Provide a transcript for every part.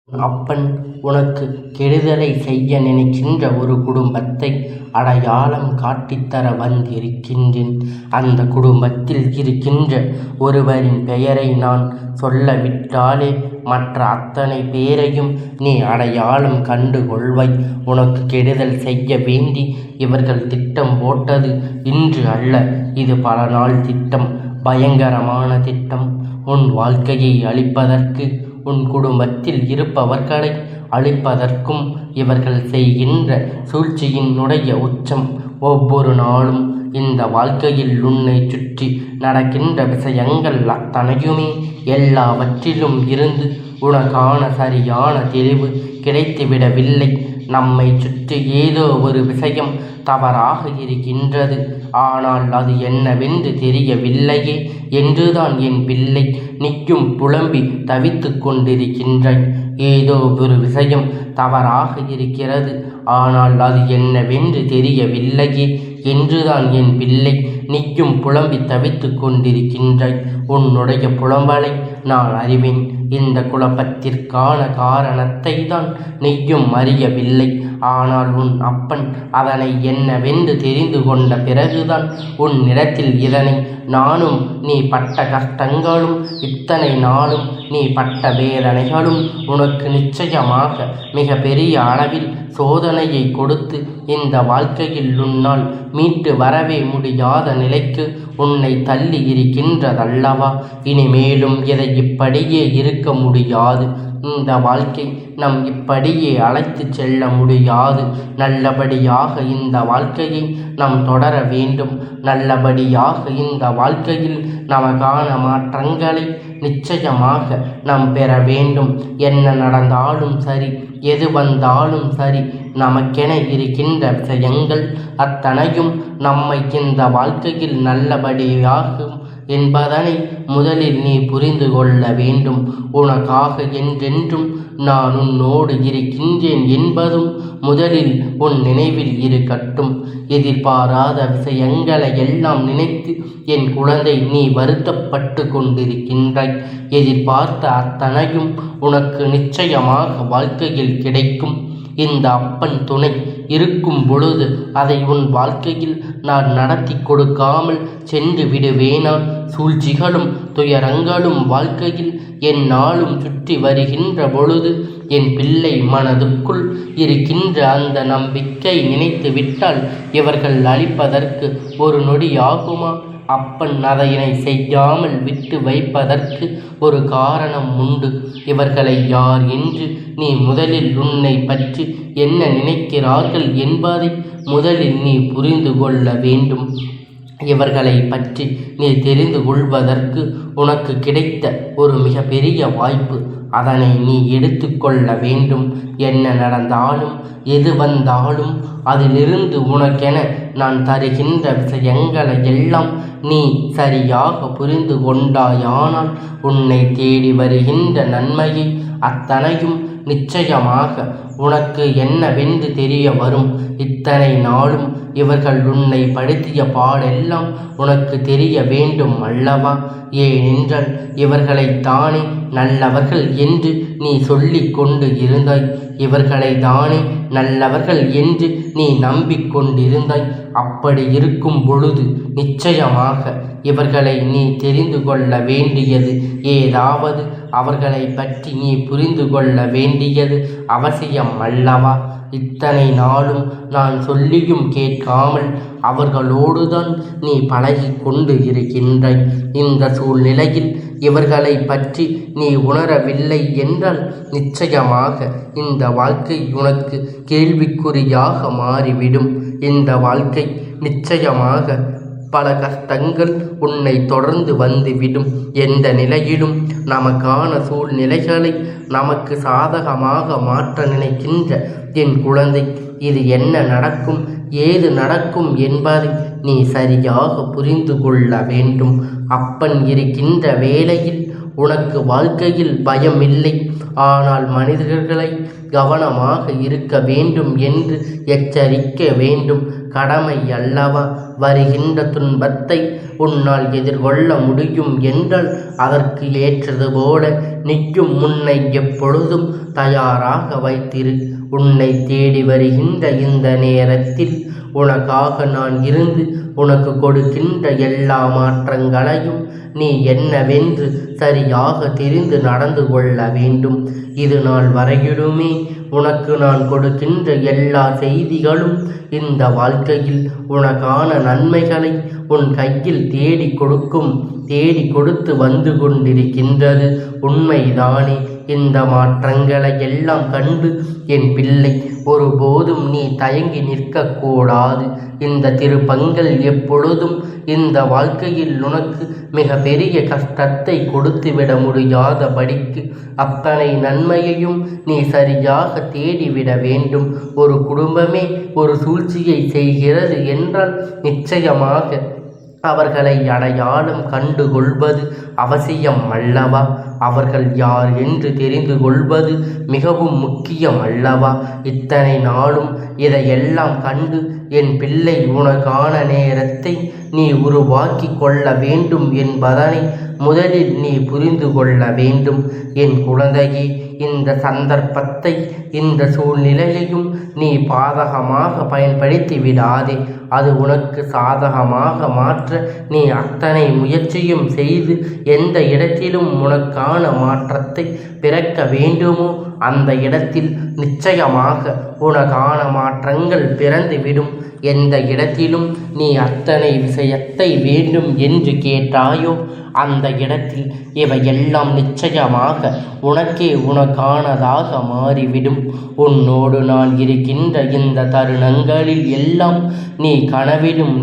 அப்பன் உனக்கு கெடுதலை செய்ய நினைக்கின்ற ஒரு குடும்பத்தை அடையாளம் காட்டித்தர வந்திருக்கின்றேன். அந்த குடும்பத்தில் இருக்கின்ற ஒருவரின் பெயரை நான் சொல்லவிட்டாலே மற்ற அத்தனை பேரையும் நீ அடையாளம் கண்டு கொள்வாய். உனக்கு கெடுதல் செய்ய வேண்டி இவர்கள் திட்டம் போட்டது இன்று அல்ல, இது பல நாள் திட்டம், பயங்கரமான திட்டம். உன் வாழ்க்கையை அழிப்பதற்கு, உன் குடும்பத்தில் இருப்பவர்களை அழிப்பதற்கும் இவர்கள் செய்கின்ற சூழ்ச்சியினுடைய உச்சம். ஒவ்வொரு நாளும் இந்த வாழ்க்கையில் உன்னை சுற்றி நடக்கின்ற விஷயங்கள் அத்தனையுமே எல்லாவற்றிலும் இருந்து உனக்கான சரியான தெளிவு கிடைத்துவிடவில்லை. நம்மை சுற்றி ஏதோ ஒரு விஷயம் தவறாக இருக்கின்றது, ஆனால் அது என்னவென்று தெரியவில்லையே என்றுதான் என் பிள்ளை நிற்கும் புலம்பி தவித்து கொண்டிருக்கின்றாய். ஏதோ ஒரு விஷயம் தவறாக இருக்கிறது, ஆனால் அது என்னவென்று தெரியவில்லையே என்றுதான் என் பிள்ளை நிற்கும் புலம்பி தவித்து கொண்டிருக்கின்றாய். உன்னுடைய புலம்பலை நான் அறிவேன். இந்த குழப்பத்திற்கான காரணத்தை தான் நீயும் அறியவில்லை. ஆனால் உன் அப்பன் அதனை என்னவென்று தெரிந்து கொண்ட பிறகுதான் உன்னிடத்தில் இதனை நானும் நீ பட்ட கஷ்டங்களும் இத்தனை நாளும் நீ பட்ட வேதனைகளும் உனக்கு நிச்சயமாக மிக பெரிய அளவில் சோதனையை கொடுத்து இந்த வாழ்க்கையில் உன்னால் மீட்டு வரவே முடியாத நிலைக்கு உன்னை தள்ளி இருக்கின்றதல்லவா? இனிமேலும் இதை இப்படியே இருக்க முடியாது. இந்த வாழ்க்கை நம் இப்படியே அழைத்து செல்ல முடியாது. நல்லபடியாக இந்த வாழ்க்கையை நாம் தொடர வேண்டும். நல்லபடியாக இந்த வாழ்க்கையில் நமக்கான மாற்றங்களை நிச்சயமாக நாம் பெற வேண்டும். என்ன நடந்தாலும் சரி, எது வந்தாலும் சரி, நமக்கென இருக்கின்ற விஷயங்கள் அத்தனையும் நம்மை இந்த வாழ்க்கையில் நல்லபடியாகும் என்பதனை முதலில் நீ புரிந்து கொள்ள வேண்டும். உனக்காக என்றென்றும் நான் உன்னோடு இருக்கின்றேன் என்பதும் முதலில் உன் நினைவில் இருக்கட்டும். எதிர்பாராத விஷயங்களை எல்லாம் நினைத்து என் குழந்தை நீ வருத்தப்பட்டு கொண்டிருக்கின்றாய். எதிர்பார்த்த அத்தனையும் உனக்கு நிச்சயமாக வாழ்க்கையில் கிடைக்கும். இந்த அப்பன் துணை இருக்கும் பொழுது அதை உன் வாழ்க்கையில் நான் நடத்தி கொடுக்காமல் சென்று விடுவேனா? சூழ்ச்சிகளும் துயரங்களும் வாழ்க்கையில் எந்நாளும் சுற்றி வருகின்ற பொழுது என் பிள்ளை மனதுக்குள் இருக்கின்ற அந்த நம்பிக்கை நினைத்து விட்டால் இவர்கள் அழிப்பதற்கு ஒரு நொடி ஆகுமா? அப்பன் அதனை செய்யாமல் விட்டு வைப்பதற்கு ஒரு காரணம் உண்டு. இவர்களை யார் என்று நீ முதலில் உன்னை பற்றி என்ன நினைக்கிறார்கள் என்பதை முதலில் நீ புரிந்து கொள்ள வேண்டும். இவர்களை பற்றி நீ தெரிந்து கொள்வதற்கு உனக்கு கிடைத்த ஒரு மிகப்பெரிய வாய்ப்பு. அதனை நீ எடுத்துக்கொள்ள வேண்டும். என்ன நடந்தாலும் எது வந்தாலும் அதிலிருந்து உனக்கென நான் தருகின்ற விஷயங்களை எல்லாம் நீ சரியாக புரிந்து கொண்டாயானால் உன்னை தேடி வருகின்ற நன்மையை அத்தனையும் நிச்சயமாக உனக்கு என்னவென்று தெரிய வரும். இத்தனை நாளும் இவர்கள் உன்னை படுத்திய பாடெல்லாம் உனக்கு தெரிய வேண்டும் அல்லவா? ஏனென்றால் இவர்களை தானே நல்லவர்கள் என்று நீ சொல்லிக் கொண்டு இருந்தாய். இவர்களை தானே நல்லவர்கள் என்று நீ நம்பிக்கொண்டிருந்தாய். அப்படி இருக்கும் பொழுது நிச்சயமாக இவர்களை நீ தெரிந்து கொள்ள வேண்டியது ஏதாவது அவர்களை பற்றி நீ புரிந்து கொள்ள வேண்டியது அவசியம் அல்லவா? இத்தனை நாளும் நான் சொல்லியும் கேட்காமல் அவர்களோடுதான் நீ பழகி கொண்டு இருக்கின்றாய். இந்த சூழ்நிலையில் இவர்களை பற்றி நீ உணரவில்லை என்றால் நிச்சயமாக இந்த வாழ்க்கை உனக்கு கேள்விக்குறியாக மாறிவிடும். இந்த வாழ்க்கை நிச்சயமாக பல கஷ்டங்கள் உன்னை தொடர்ந்து வந்துவிடும். எந்த நிலையிலும் நமக்கான சூழ்நிலைகளை நமக்கு சாதகமாக மாற்ற நினைக்கின்ற என் குழந்தை, இது என்ன நடக்கும் ஏது நடக்கும் என்பதை நீ சரியாக புரிந்து கொள்ள வேண்டும். அப்பன் இருக்கின்ற வேளையில் உனக்கு வாழ்க்கையில் பயம் இல்லை. ஆனால் மனிதர்களை கவனமாக இருக்க வேண்டும் என்று எச்சரிக்க வேண்டும். கடமை அல்லவா? வருகின்ற துன்பத்தை உன்னால் எதிர்கொள்ள முடியும் என்றால் அதற்கு ஏற்றது போல நிற்கும் முன்னை எப்பொழுதும் தயாராக வைத்திரு. உன்னை தேடி வருகின்ற இந்த நேரத்தில் உனக்காக நான் இருந்து உனக்கு கொடுக்கின்ற எல்லா மாற்றங்களையும் நீ என்னவென்று சரியாக தெரிந்து நடந்து கொள்ள வேண்டும். இது நாள் வரையிலுமே உனக்கு நான் கொடுக்கின்ற எல்லா செய்திகளும் இந்த வாழ்க்கையில் உனக்கான நன்மைகளை உன் கையில் தேடி கொடுத்து வந்து கொண்டிருக்கின்றது. உண்மைதானே? இந்த மாற்றங்களை எல்லாம் கண்டு என் பிள்ளை ஒருபோதும் நீ தயங்கி நிற்கக்கூடாது. இந்த திருப்பங்கள் எப்பொழுதும் இந்த வாழ்க்கையில் உனக்கு மிக பெரிய கஷ்டத்தை கொடுத்துவிட முடியாதபடிக்கு அத்தனை நன்மையையும் நீ சரியாக தேடிவிட வேண்டும். ஒரு குடும்பமே ஒரு சூழ்ச்சியை செய்கிறது என்றால் நிச்சயமாக அவர்களை அடையாளம் கண்டு கொள்வது அவசியம் அல்லவா? அவர்கள் யார் என்று தெரிந்து கொள்வது மிகவும் முக்கியம் அல்லவா? இத்தனை நாளும் இதையெல்லாம் கண்டு என் பிள்ளை உனக்கான நேரத்தை நீ உருவாக்கி கொள்ள வேண்டும் என்பதனை முதலில் நீ புரிந்து கொள்ள வேண்டும். என் குழந்தையே, இந்த சந்தர்ப்பத்தை இந்த சூழ்நிலையையும் நீ பாதகமாக பயன்படுத்தி விடாதே. அது உனக்கு சாதகமாக மாற்ற நீ அத்தனை முயற்சியும் செய்து எந்த இடத்திலும் உனக்கான மாற்றத்தை பிறக்க வேண்டுமோ அந்த இடத்தில் நிச்சயமாக உனக்கான மாற்றங்கள் பிறந்துவிடும். எந்த இடத்திலும் நீ அத்தனை விஷயத்தை வேண்டும் என்று கேட்டாயோ அந்த இடத்தில் இவையெல்லாம் நிச்சயமாக உனக்கானதாக மாறிவிடும். உன்னோடு நான் இருக்கின்ற இந்த தருணங்களில் எல்லாம் நீ கனவிலும்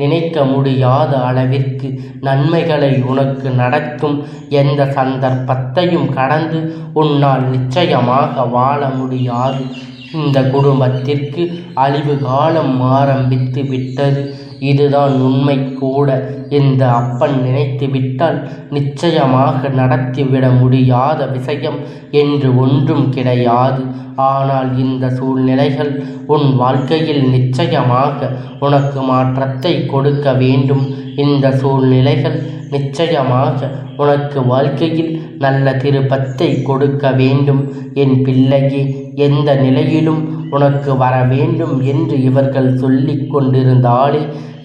நினைக்க முடியாத அளவிற்கு நன்மைகளை உனக்கு நடக்கும். எந்த சந்தர்ப்பத்தையும் கடந்து உன்னால் நிச்சயமாக வாழ முடியாது. இந்த குடும்பத்திற்கு அழிவு காலம் ஆரம்பித்து விட்டது. இதுதான் உண்மை கூட. இந்த அப்பன் நினைத்து விட்டால் நிச்சயமாக நடத்திவிட முடியாத விஷயம் என்று ஒன்றும் கிடையாது. ஆனால் இந்த சூழ்நிலைகள் உன் வாழ்க்கையில் நிச்சயமாக உனக்கு மாற்றத்தை கொடுக்க வேண்டும். இந்த சூழ்நிலைகள் நிச்சயமாக உனக்கு வாழ்க்கையில் நல்ல திருப்பத்தை கொடுக்க வேண்டும். என் பிள்ளையே, எந்த நிலையிலும் உனக்கு வர வேண்டும் என்று இவர்கள் சொல்லிக் கொண்டிருந்தாலே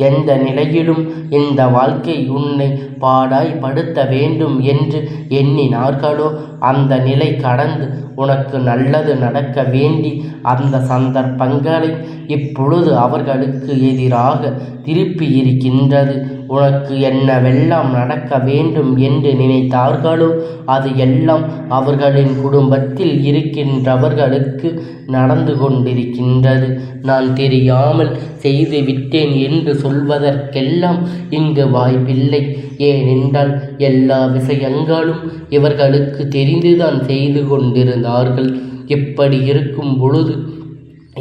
எந்த நிலையிலும் இந்த வாழ்க்கை உன்னை பாடாய்படுத்த வேண்டும் என்று எண்ணினார்களோ அந்த நிலை கடந்து உனக்கு நல்லது நடக்க வேண்டி அந்த சந்தர்ப்பங்களை இப்பொழுது அவர்களுக்கு எதிராக திருப்பி இருக்கின்றது. உனக்கு என்னவெல்லாம் நடக்க வேண்டும் என்று நினைத்தார்களோ அது எல்லாம் அவர்களின் குடும்பத்தில் இருக்கின்றவர்களுக்கு நடந்து கொண்டிருக்கின்றது. நான் தெரியாமல் செய்து விட்டேன் என்று சொல்வதற்கெல்லாம் இங்கு வாய்ப்பில்லை. ஏனென்றால் எல்லா விஷயங்களும் இவர்களுக்கு தெரிந்துதான் செய்து கொண்டிருந்தார்கள். இப்படி இருக்கும் பொழுது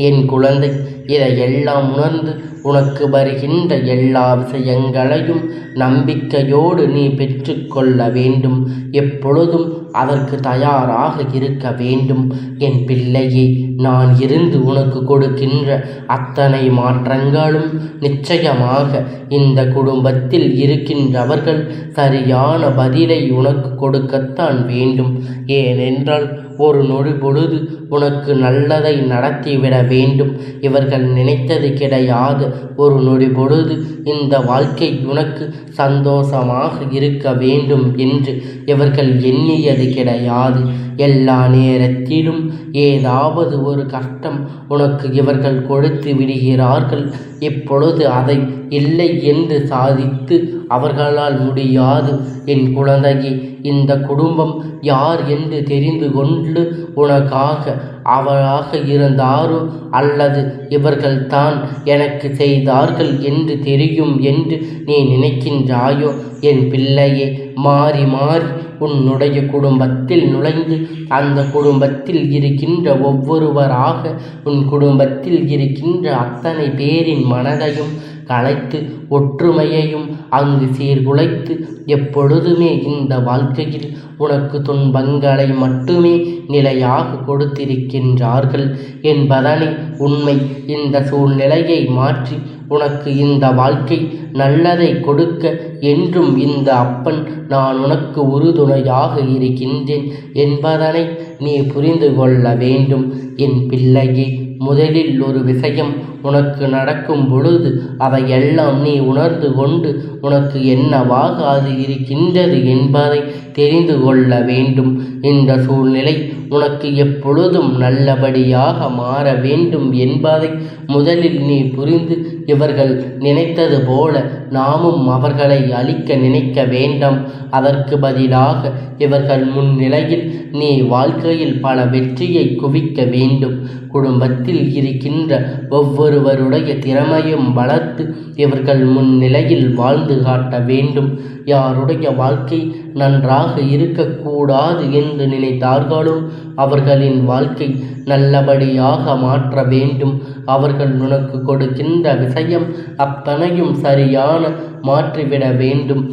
என் குழந்தை, இதையெல்லாம் உணர்ந்து உனக்கு வருகின்ற எல்லா விஷயங்களையும் நம்பிக்கையோடு நீ பெற்றுக்கொள்ள வேண்டும். எப்பொழுதும் அதற்கு தயாராக இருக்க வேண்டும். என் பிள்ளையே, நான் இருந்து உனக்கு கொடுக்கின்ற அத்தனை மாற்றங்களும் நிச்சயமாக இந்த குடும்பத்தில் இருக்கின்றவர்கள் சரியான பதிலை உனக்கு கொடுக்கத்தான் வேண்டும். ஏனென்றால் ஒரு நொடி பொழுது உனக்கு நல்லதை நடத்திவிட வேண்டும். இவர்கள் நினைத்தது கிடையாது. ஒரு நொடி பொழுது இந்த வாழ்க்கை உனக்கு சந்தோஷமாக இருக்க வேண்டும் என்று இவர்கள் எண்ணியது கிடையாது. எல்லா நேரத்திலும் ஏதாவது ஒரு கஷ்டம் உனக்கு இவர்கள் கொடுத்து விடுகிறார்கள். இப்பொழுது அதை இல்லை என்று சாதித்து அவர்களால் முடியாது. என் குழந்தையே, இந்த குடும்பம் யார் என்று தெரிந்து கொண்டு உனக்காக அவராக இருந்தாரோ அல்லது இவர்கள்தான் எனக்கு செய்தார்கள் என்று தெரியும் என்று நீ நினைக்கின்றாயோ? என் பிள்ளையே, மாறி மாறி உன்னுடைய குடும்பத்தில் நுழைந்து அந்த குடும்பத்தில் இருக்கின்ற ஒவ்வொருவராக உன் குடும்பத்தில் இருக்கின்ற அத்தனை பேரின் மனதையும் கலைத்து ஒற்றுமையையும் அங்கு சீர்குலைத்து எப்பொழுதுமே இந்த வாழ்க்கையில் உனக்கு துன்பங்களை மட்டுமே நிலையாக கொடுத்திருக்கின்றார்கள் என்பதனை உண்மை. இந்த சூழ்நிலையை மாற்றி உனக்கு இந்த வாழ்க்கை நல்லதை கொடுக்க என்றும் இந்த அப்பன் நான் உனக்கு உறுதுணையாக இருக்கின்றேன் என்பதனை நீ புரிந்து கொள்ள வேண்டும். என் பிள்ளையே, முதலில் ஒரு விஷயம் உனக்கு நடக்கும் பொழுது அதையெல்லாம் நீ உணர்ந்து கொண்டு உனக்கு என்னவாக அது இருக்கின்றது என்பதை தெரிந்து கொள்ள வேண்டும். இந்த சூழ்நிலை உனக்கு எப்பொழுதும் நல்லபடியாக மாற வேண்டும் என்பதை முதலில் நீ புரிந்து இவர்கள் நினைத்தது போல நாமும் அவர்களை அழிக்க நினைக்க வேண்டாம். அதற்கு பதிலாக இவர்கள் முன்னிலையில் நீ வாழ்க்கையில் பல வெற்றியை குவிக்க வேண்டும். குடும்பத்தில் இருக்கின்ற ஒவ்வொருவருடைய திறமையும் வளர்த்து இவர்கள் முன்னிலையில் வாழ்ந்து காட்ட வேண்டும். யாருடைய வாழ்க்கை நன்றாக இருக்கக்கூடாது என்று நினைத்தார்களோ அவர்களின் வாழ்க்கை நல்லபடியாக மாற்ற வேண்டும். அவர்கள் உனக்கு கொடுக்கின்ற விஷயம் அத்தனையும் சரியான மாற்றிவிட வேண்டும்.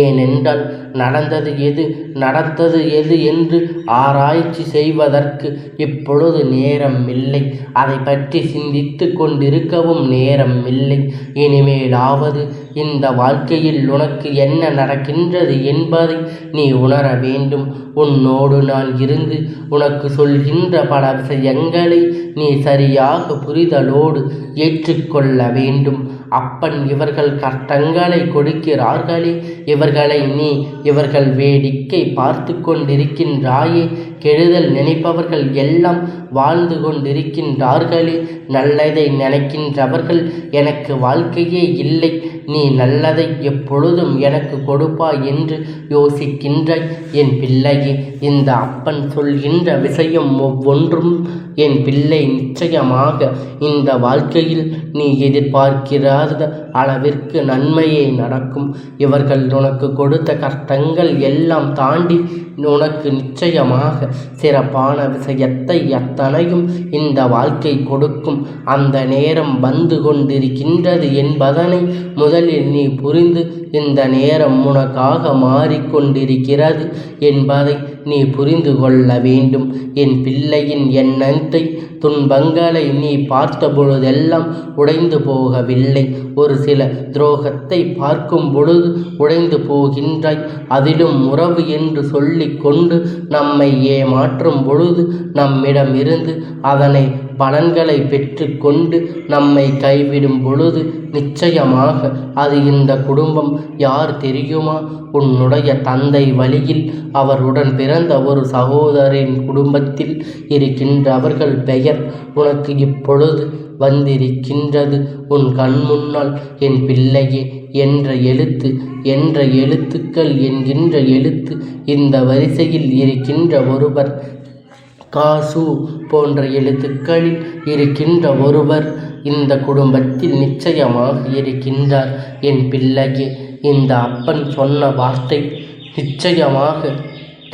ஏனென்றால் நடந்தது எது என்று ஆராய்ச்சி செய்வதற்கு இப்பொழுது நேரம் இல்லை. அதை பற்றி சிந்தித்து கொண்டிருக்கவும் நேரம் இல்லை. இனிமேலாவது இந்த வாழ்க்கையில் உனக்கு என்ன நடக்கின்றது என்பதை நீ உணர வேண்டும். உன்னோடு நான் இருந்து உனக்கு சொல்கின்ற பல விஷயங்களை நீ சரியாக புரிதலோடு ஏற்றுக்கொள்ள வேண்டும். அப்பன் இவர்கள் கஷ்டங்களை கொடுக்கிறார்களே, இவர்கள் வேடிக்கை பார்த்து கொண்டிருக்கின்றாயே, கெடுதல் நினைப்பவர்கள் எல்லாம் வாழ்ந்து கொண்டிருக்கின்றார்களே, நல்லதை நினைக்கின்றவர்கள் எனக்கு வாழ்க்கையே இல்லை, நீ நல்லதை எப்பொழுதும் எனக்கு கொடுப்பாய் என்று யோசிக்கின்றாய். என் பிள்ளையே, இந்த அப்பன் சொல்கின்ற விஷயம் ஒவ்வொன்றும் என் பிள்ளை நிச்சயமாக இந்த வாழ்க்கையில் நீ எதிர்பார்க்கிறாத அளவிற்கு நன்மையே நடக்கும். இவர்கள் உனக்கு கொடுத்த கஷ்டங்கள் எல்லாம் தாண்டி உனக்கு நிச்சயமாக சிறப்பான விஷயத்தை அத்தனையும் இந்த வாழ்க்கை கொடுக்கும். அந்த நேரம் வந்து கொண்டிருக்கின்றது என்பதனை முதலில் நீ புரிந்து இந்த நேரம் உனக்காக மாறிக்கொண்டிருக்கிறது என்பதை நீ புரிந்து கொள்ள வேண்டும். என் பிள்ளையின் எண்ணத்தை துன்பங்களை நீ பார்த்த பொழுதெல்லாம் உடைந்து போகவில்லை. ஒரு சில துரோகத்தை பார்க்கும் பொழுது உடைந்து போகின்றாய். அதிலும் உறவு என்று சொல்லிக்கொண்டு நம்மை ஏமாற்றும் பொழுது நம்மிடமிருந்து அதனை பலன்களை பெற்று கொண்டு நம்மை கைவிடும் பொழுது நிச்சயமாக அது இந்த குடும்பம் யார் தெரியுமா? உன்னுடைய தந்தை வழியில் அவருடன் பிறந்த ஒரு சகோதரின் குடும்பத்தில் இருக்கின்றவர்கள் பெயர் உனக்கு இப்பொழுது வந்திருக்கின்றது. உன் கண் முன்னால் என் பிள்ளையே என்ற எழுத்துக்கள் என்கின்ற எழுத்து இந்த வரிசையில் இருக்கின்ற ஒருவர், காசு போன்ற எழுத்துக்களில் இருக்கின்ற ஒருவர் இந்த குடும்பத்தில் நிச்சயமாக இருக்கின்றார். என் பிள்ளையே, இந்த அப்பன் சொன்ன வார்த்தை நிச்சயமாக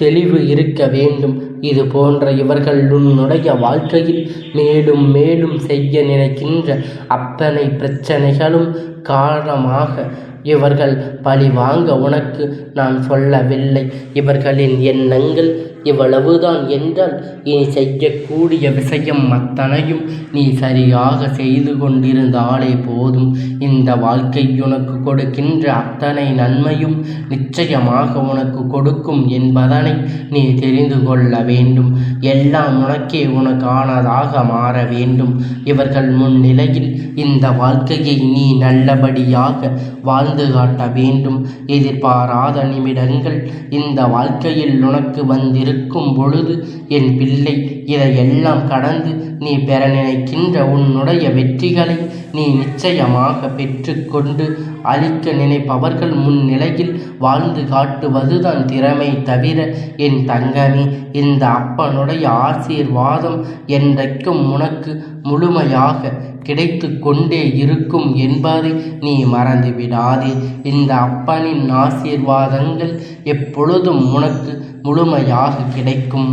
தெளிவு இருக்க வேண்டும். இது போன்ற இவர்கள் உன்னுடைய வாழ்க்கையில் மேலும் மேலும் செய்ய நினைக்கின்ற அத்தனை பிரச்சனைகளும் காரணமாக இவர்கள் பழி வாங்க உனக்கு நான் சொல்லவில்லை. இவர்களின் எண்ணங்கள் இவ்வளவுதான் என்றால் நீ செய்யக்கூடிய விஷயம் அத்தனையும் நீ சரியாக செய்து கொண்டிருந்தாலே போதும். இந்த வாழ்க்கை உனக்கு கொடுக்கின்ற அத்தனை நன்மையும் நிச்சயமாக உனக்கு கொடுக்கும் என்பதனை நீ தெரிந்து கொள்ள வேண்டும். எல்லாம் உனக்கானதாக மாற வேண்டும். இவர்கள் முன்னிலையில் இந்த வாழ்க்கையை நீ நல்லபடியாக வாழ்ந்து காட்ட வேண்டும். எதிர்பாராத நிமிடங்கள் இந்த வாழ்க்கையில் உனக்கு வந்திருக்கும் பொழுது என் பிள்ளை, இதையெல்லாம் கடந்து நீ பெற நினைக்கின்ற உன்னுடைய வெற்றிகளை நீ நிச்சயமாக பெற்றுக்கொண்டு அழிக்க நினைப்பவர்கள் முன்னிலையில் வாழ்ந்து காட்டுவதுதான் திறமை தவிர என் தங்கமே, இந்த அப்பனுடைய ஆசீர்வாதம் என்றைக்கும் உனக்கு முழுமையாக கிடைத்து கொண்டே இருக்கும் என்பதை நீ மறந்துவிடாதே. இந்த அப்பனின் ஆசீர்வாதங்கள் எப்பொழுதும் உனக்கு முழுமையாக கிடைக்கும்.